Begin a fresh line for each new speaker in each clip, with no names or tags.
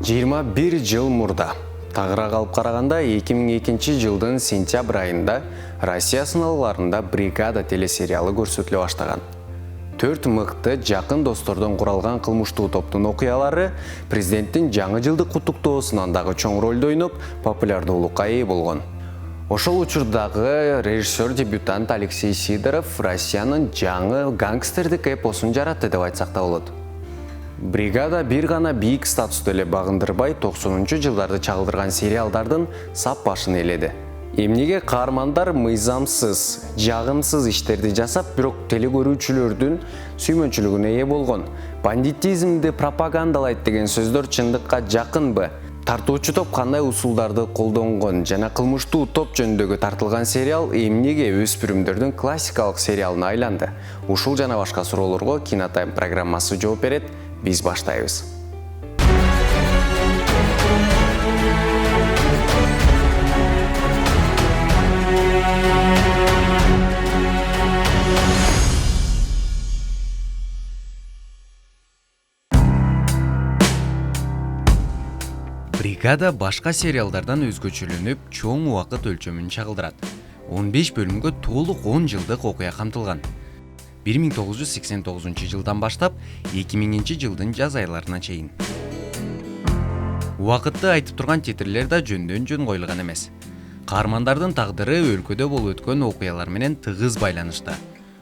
21 жыл мурда тагыраак алып караганда 2002 жылдын сентябрь айында Россия сыналгыларында «Бригада» телесериалы көрсөтүлө баштаган. 4 мыкты жакын достордон куралган кылмыштуу топтун окуялары президенттин жаңы жылдык куттуктоосунан дагы чоң ролду ойноп, популярдуулукка ээ болгон. Ошол учурдагы режиссер дебютант Алексей Сидоров Россиянын жаңы гангстердик эпосун жаратты деп айтсак да болот. «Бригада» бир гана бийик статусту эле багындырбай 90-жылдарды чагылдырган сериалдардын сап башын ээледи. Эмнеге каармандар мыйзамсыз, жагымсыз иштерди жасап, бирок телекөрүүчүлөрдүн сүймөнчүлүгүнө ээ болгон? Бандитизмди пропагандалайт деген сөздөр чындыкка жакынбы? Тартуучу топ кандай усулдарды колдонгон жана кылмыштуу топ жөнүндөгү тартылган сериал эмнеге өспүрүмдөрдүн классикалык сериалына айланды? Ушул жана башка суроолорго Кинотайм программасы жооп берет. Биз баштайбыз.
«Бригада» башка сериалдардан өзгөчөлөнүп, чоң убакыт өлчөмүн чагылдырат. 15 бөлүмгө толук 10 жылдык окуя камтылган. 1989 жылдан баштап 2000 жылдын жаз айларына чейин. Убакытты айтып турган титрлер да жөндөн-жөн коюлган эмес. Каармандардын тагдыры өлкөдө болуп өткөн окуялар менен тыгыз байланышта.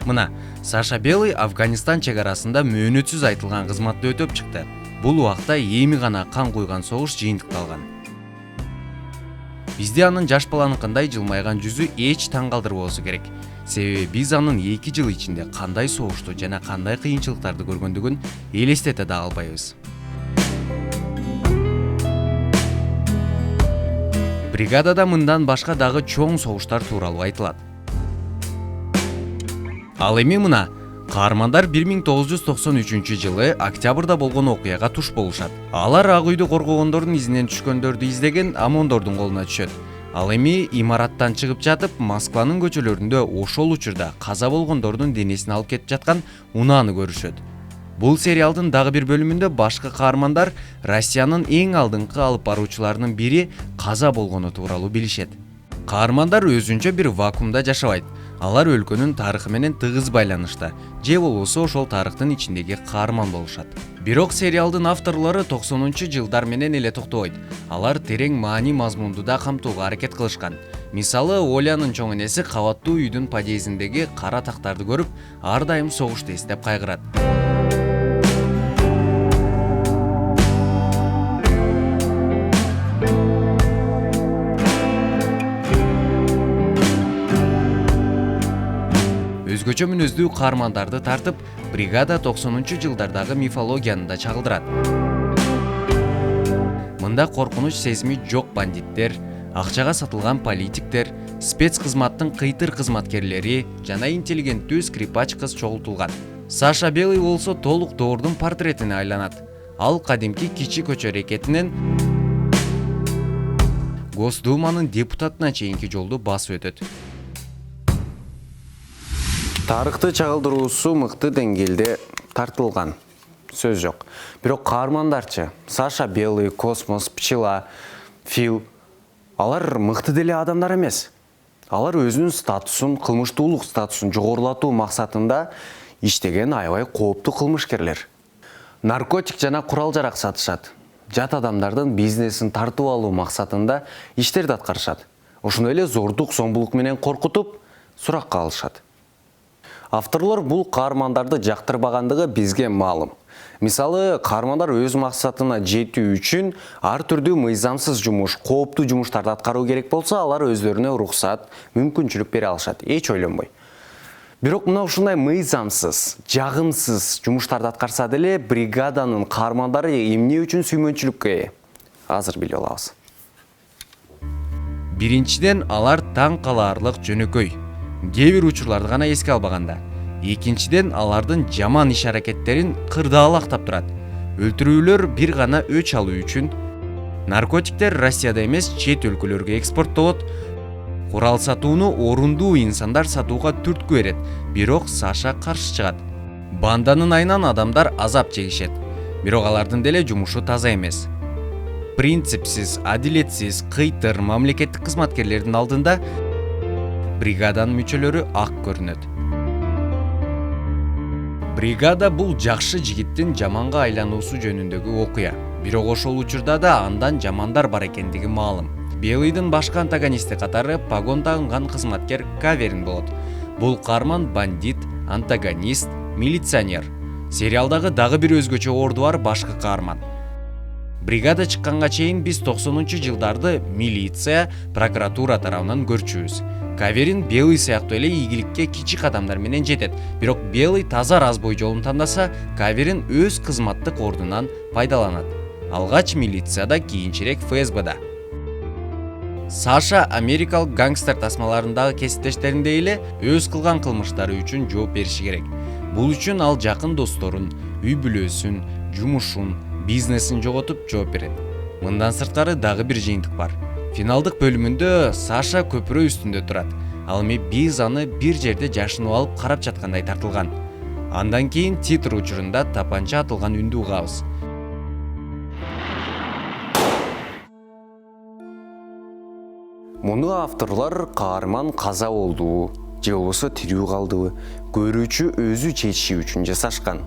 Мына, Саша Белый Афганистан чек арасында мөөнөтсүз айтылган кызматты өтөп чыкты. Бул убакта эми гана кан куйган согуш жыйынтыкталган. Бизде анын жаш баланыкындай жылмайган жүзү эч таң калтырбоосу керек. Себеби биз анын 2 жыл ичинде кандай согушту жана кандай кыйынчылыктарды көргөндүгүн элестете да албайбыз. «Бригадада» мындан башка дагы чоң согуштар тууралуу айтылат. Ал эми мына, каармандар 1993 жылы октябрда болгон окуяга туш болушат. Алар Ак үйдү коргогондордун изинен түшкөндөрдү издеген ОМОНдордун колуна түшөт. Ал эми имараттан чыгып жатып, Москванын көчөлөрүндө ошол учурда каза болгондордун денесин алып кетип жаткан унааны көрүшөт. Бул сериалдын дагы бир бөлүмүндө башкы каармандар Россиянын эң алдыңкы алып баруучуларынын бири каза болгону тууралуу билишет. Каармандар өзүнчө бир вакуумда жашабайт. Алар өлкөнүн тарыхы менен тыгыз байланышта, же болбосо ошол тарыхтын ичиндеги каарман болушат. Бирок сериалдын авторлору 90-жылдар менен эле токтобойт. Алар терең маани мазмунду да камтууга аракет кылышкан. Мисалы, Олянын чоң энеси кабаттуу үйдүн подъездиндеги кара тактарды көрүп, ар дайым согушту эстеп кайгырат. Өзгөчө мүнөздүү каармандарды тартып, «Бригада» 90-жылдардагы мифологияны да чагылдырат. Мында коркунуч сезими жок бандиттер, акчага сатылган политиктер, спецкызматтын кыйтыр кызматкерлери жана интеллигенттүү скрипач кыз чогултулган. Саша Белый болсо толук доордун портретине айланат. Ал кадимки кичи көчө рекетинен Госдуманын депутатына чейинки жолду басып өтөт.
Тарыхты чагылдыруусу мыкты деңгээлде тартылган. Сөз жок. Бирок каармандарчы, Саша Белый, Космос, Пчела, Фил, алар мыкты деле адамдар эмес. Алар өзүнүн статусун, кылмыштуулук статусун жогорулатуу максатында иштеген аябай кооптуу кылмышкерлер. Наркотик жана курал-жарак сатышат. Жат адамдардын бизнесин тартып алуу максатында иштерди аткарышат. Ошондой эле зордук, зомбулук менен коркутуп, суракка алышат. Авторлор бул каармандарды жактырбагандыгы бизге маалым. Мисалы, каармандар өз максатына жетүү үчүн ар түрдүү мыйзамсыз жумуш, кооптуу жумуштарды аткаруу керек болсо, алар өздөрүнө уруксат, мүмкүнчүлүк бере алышат, эч ойлонбой. Бирок мына ушундай мыйзамсыз, жагымсыз жумуштарды аткарса деле, «Бригаданын» каармандары эмне үчүн сүймөнчүлүккө ээ? Азыр билип алабыз.
Биринчиден, алар таң калаарлык жөнөкөй. Кээ бир учурларды гана эске албаганда. Экинчиден, алардын жаман иш-аракеттерин кырдаалактап турат. Өлтүрүүлөр бир гана өч алуу үчүн. Наркотиктер Россияда эмес, чет өлкөлөргө экспорттолот. Курал сатууну орундуу инсандар сатууга түрткү берет, бирок Саша каршы чыгат. Банданын айынан адамдар азап чегишет. Бирок алардын деле жумушу таза эмес. принципсиз, адилетсиз, кыйтыр мамлекеттик кызматкерлердин алдында бригаданын мүчөлөрү ак көрүнөт. Бригада бул жакшы жигиттин жаманга айлануусу жөнүндөгү окуя. Бирок ошол учурда да андан жамандар бар экендиги маалым. Белыйдын башкы антагонисти катары погон тагынган кызматкер Каверин болот. Бул каарман бандит, антагонист, милиционер. Сериалдагы дагы бир өзгөчө орду бар башкы каарман. Бригада чыкканга чейин биз 90-жылдарды милиция, прокуратура тарабынан көрчүбүз. Каверин Белый сыяктуу эле ийгиликке кичик адамдар менен жетет. Бирок Белый таза разбой жолун тандаса, Каверин өз кызматтык ордунан пайдаланат. Алгач милицияда, кийинчерээк ФСБда. Саша америкалык гангстер тасмаларындагы кесиптештериндей эле өз кылган кылмыштары үчүн жооп бериши керек. Бул үчүн ал жакын досторун, үй бүлөсүн, жумушун, бизнесин жоготуп жооп берет. Мындан сырткары дагы бир жыйынтык бар. Финалдык бөлүмүндө Саша көпүрө үстүндө турат. Ал эми биз аны бир жерде жашынып алып карап жаткандай тартылган. Андан кийин титр учурунда тапанча атылган үндү угабыз.
Муну авторлор каарман каза болду, же болбосо тирүү калдыбы, көрүүчү өзү чечиши үчүн жасашкан.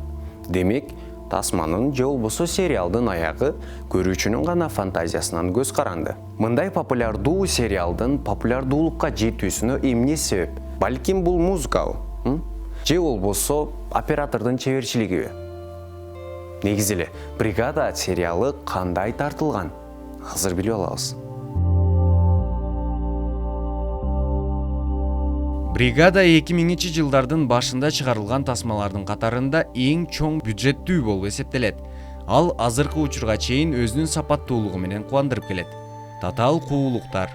Демек, тасманын же болбосо сериалдын аягы көрүүчүнүн гана фантазиясынан көз каранды. Мындай популярдуу сериалдын популярдуулукка жетүүсүнө эмне себеп? Балким бул музыкабы, же болбосо оператордун чеберчилигиби? Негизи эле Бригада сериалы кандай тартылган? Азыр билип алабыз.
Бригада 2000-жылдардын башында чыгарылган тасмалардын катарында эң чоң бюджеттүү болуп эсептелет. Ал азыркы учурга чейин өзүнүн сапаттуулугу менен кубандырып келет. Татаал куулуктар,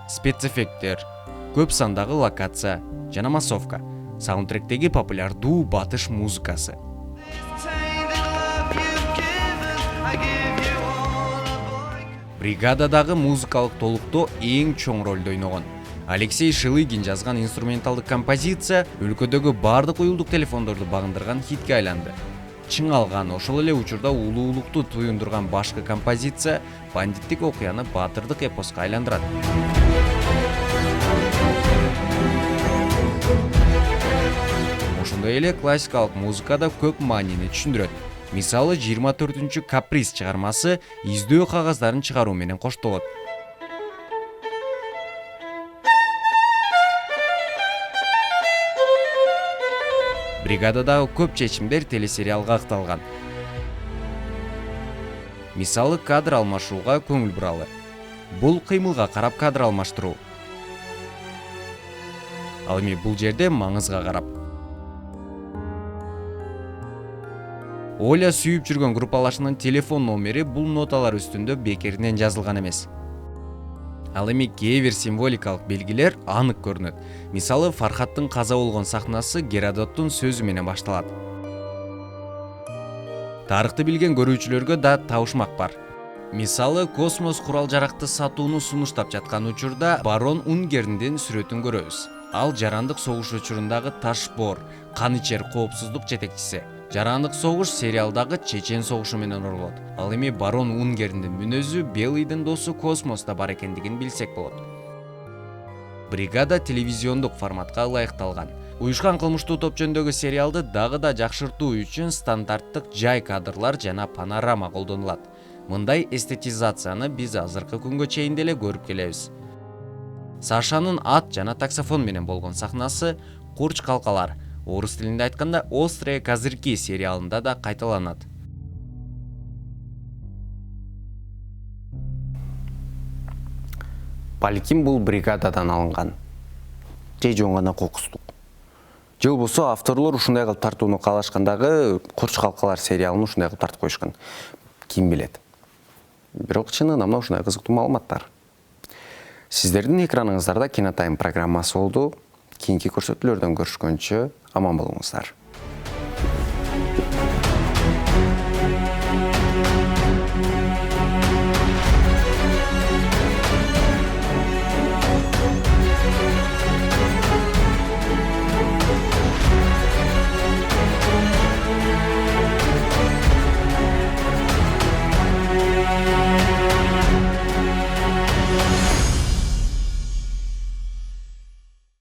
спецэффекттер, көп сандагы локация жана массовка, саундтректеги популярдуу батыш музыкасы. Бригададагы музыкалык толуктоо эң чоң ролду ойногон. Алексей Шилыгин жазган инструменталдык композиция өлкөдөгү бардык уюлдук телефондорду багындырган хитке айланды. Чың алган ошол эле учурда улуулукту туюндурган башкы композиция бандиттик окуяны баатырдык эпоска айландырат. Ошондой эле классикалык музыкада көп маанини түшүндүрөт. Мисалы 24-чү каприз чыгармасы издөө кагаздарын чыгаруу менен коштолот. Бригададагы көп чечимдер телесериалга ыкталган. Мисалы кадр алмашууга көңүл буралы. Бул кыймылга карап кадр алмаштыруу. Ал эми бул жерде маңызга карап. Оля сүйүп жүргөн группалашынын телефон номери бул ноталар үстүндө бекеринен жазылган эмес. Ал эми кээ бир символикалык белгилер анык көрүнөт. Мисалы Фархаттын каза болгон сахнасы Геродоттун сөзү менен башталат. Тарыхты билген көрүүчүлөргө да табышмак бар. Мисалы космос курал-жаракты сатууну сунуштап жаткан учурда барон Унгерндин сүрөтүн көрөбүз. Ал жарандык согуш учурундагы ташбор, кан ичер коопсуздук жетекчиси. Жарандык согуш сериалдагы Чечен согушу менен оролот. Ал эми барон Унгерндин мүнөзү Белыйдын досу космоста бар экендигин билсек болот. Бригада телевизиондук форматка ылайыкталган. Уюшкан кылмыштуу топ жөнүндөгү сериалды дагы да жакшыртуу үчүн стандарттык жай кадрлар жана панорама колдонулат. Мындай эстетизацияны биз азыркы күнгө чейин деле көрүп келебиз. Сашанын ат жана таксофон менен болгон сахнасы Курч калкалар, орус тилинде айтканда Острые козырьки сериалында да кайталанат.
Балким бул Бригададан алынган. Же жөн гана кокустук. Же болбосо авторлор ушундай кылып тартууну каалашкандагы Курч калкалар сериалын ушундай кылып тартып коюшкан. Ким билет. Бирок чынында мына ушундай кызыктуу маалыматтар. Сиздердин экраныңыздарда Кинотайм программасы болду. Кийинки көрсөтүүлөрдөн көрүшкөнчө аман болуңуздар.